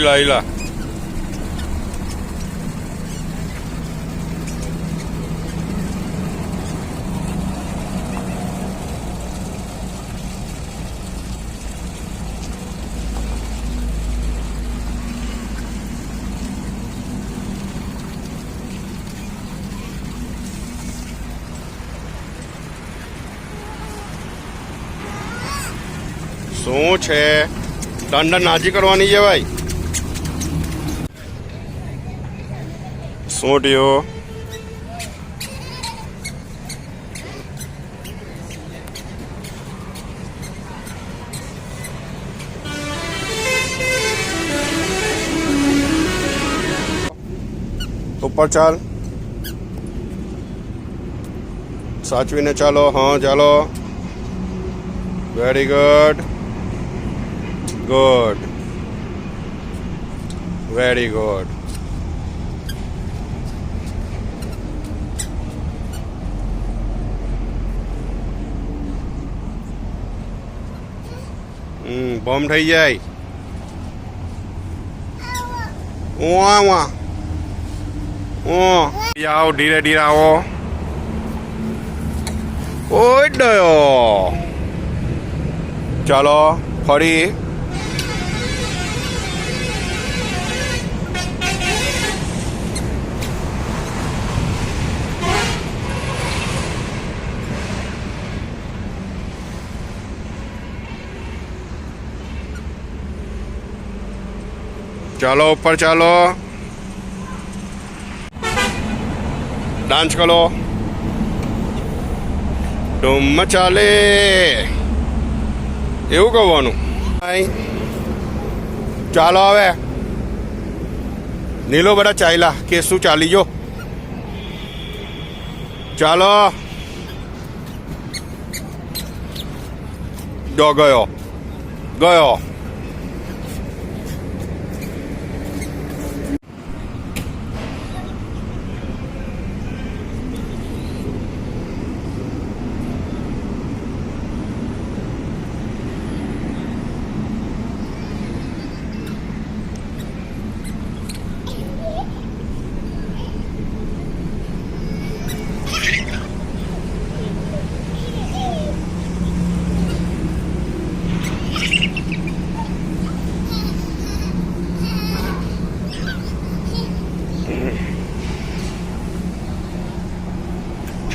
આઈલા શું છે દંડ નાજી કરવાની છે ભાઈ શું થયો ઉપર ચાલ સાચવીને ચાલો હા ચાલો very good good very good bomb થઈ જાય આવો ધીરે ધીરે આવો ઓય ડયો ચાલો ફરી ચાલો ઉપર ચાલો ડાન્સ કરો ડોમ ચાલે એવું કહેવાનું ચાલો હવે નીલો બધા ચાલ્યા કે શું ચાલી જો ચાલો જો ગયો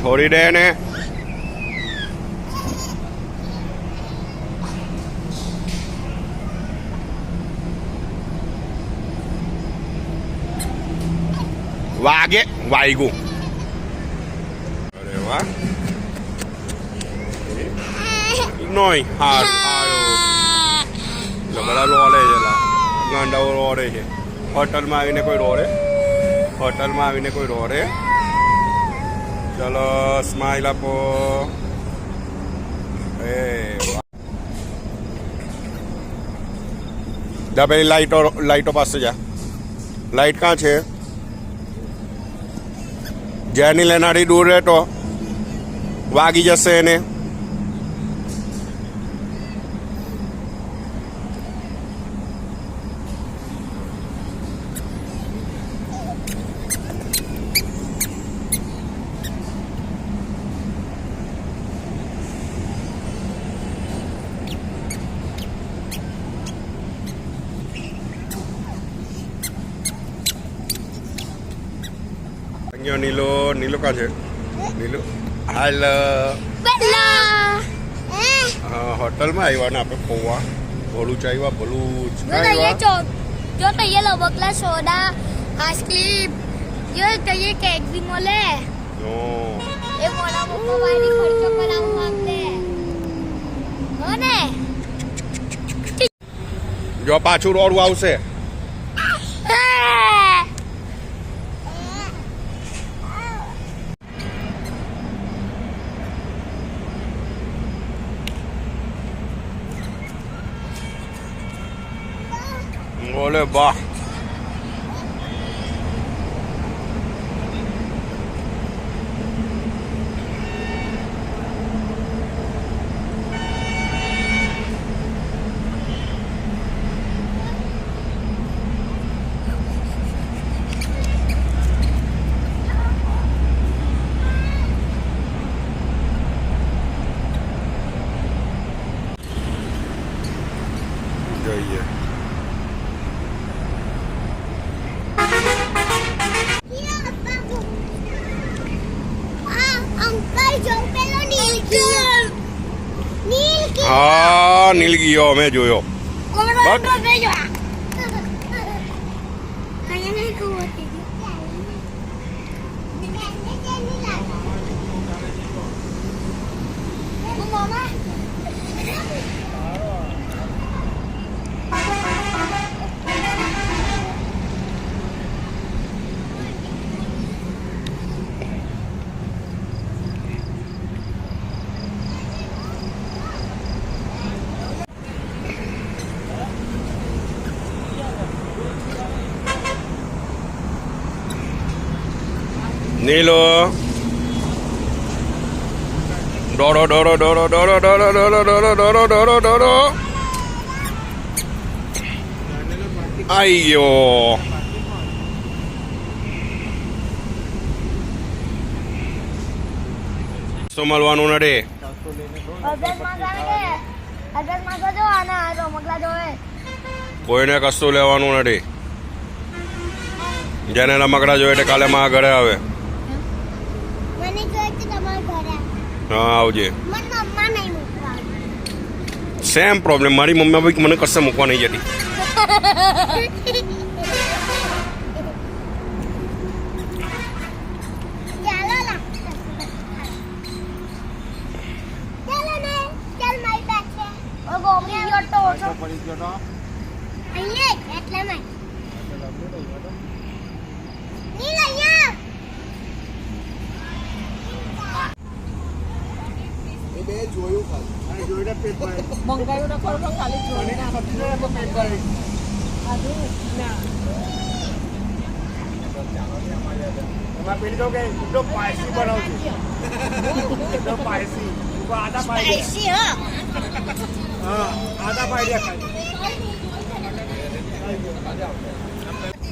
છોડી દે ને વાગ્યું અરે વાહ નહીં બધા રોડે છે ગાંડાઓ રોડે છે હોટલમાં આવીને કોઈ રોડે ચલો સ્માઈલ આપો જા પેલી લાઈટો પાસે જા લાઈટ ક્યાં છે જેની લેનારી દૂર રહેતો વાગી જશે એને નીલો કા છે નીલો હાલ હોટલમાં આવ્યા ને આપણે પૌવા ભલુચ આવ્યા ભલુચ જો તો ये लो बकला सोडा आइसक्रीम ये तो ये केक भी मोले ये मोला मुको वाली खर्चो कराऊ मांगते हो ने જો પાછું રોડું આવશે બોલે બા હા નીલગીયો અમે જોયો કોમડો બસ. તો થઈ ગયો કઈ નહીં કહું હતી મામા નીલો ડોડો ડોડો ડોડો ડોડો ડોડો ડોડો ડોડો ડોડો ડોડો ડોડો આઈ ગયો શું મળવાનું નથી અગર માગો જો આના આ રમકડા જોવે કોઈને કશું લેવાનું નથી જેને રમકડા જોઈએ તે કાલે મારા ઘરે આવે મને કહે કે તમારા ઘરે હા આવજે મને મમ્મા નહીં મૂકવા સેમ પ્રોબ્લેમ મારી મમ્મી બી મને કશે મૂકવા નહીં જતી ચાલો લા ચાલો ને ચાલ મારી બેગ છે ઓ ગોમડી ગયો તો ઓછો અહીંયા એટલે મેં ની લઈયા મંગાયું ન કરો તો ખાલી જોઈને એમાં પેલી તો કે એકદમ પાયસી બનાવજો એકદમ પાયસી ઉપર આદા પાઈ દે સ્પાઈસી હા હા આદા પાઈ દે ખાલી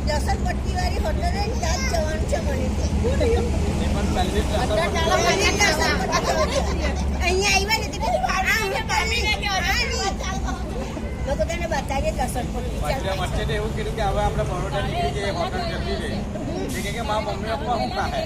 દસર પટ્ટી વાળી હોટલ ત્યાં જવાનું છે મને અહીંયા આવ્યા ને લોકો તને બતાવીએ દસર વચ્ચે એવું કીધું કે હવે આપણે બરોડા નીકળી જઈએ હોટલ જલ્દી જઈએ કે મારા મમ્મી પપ્પા શું ખાય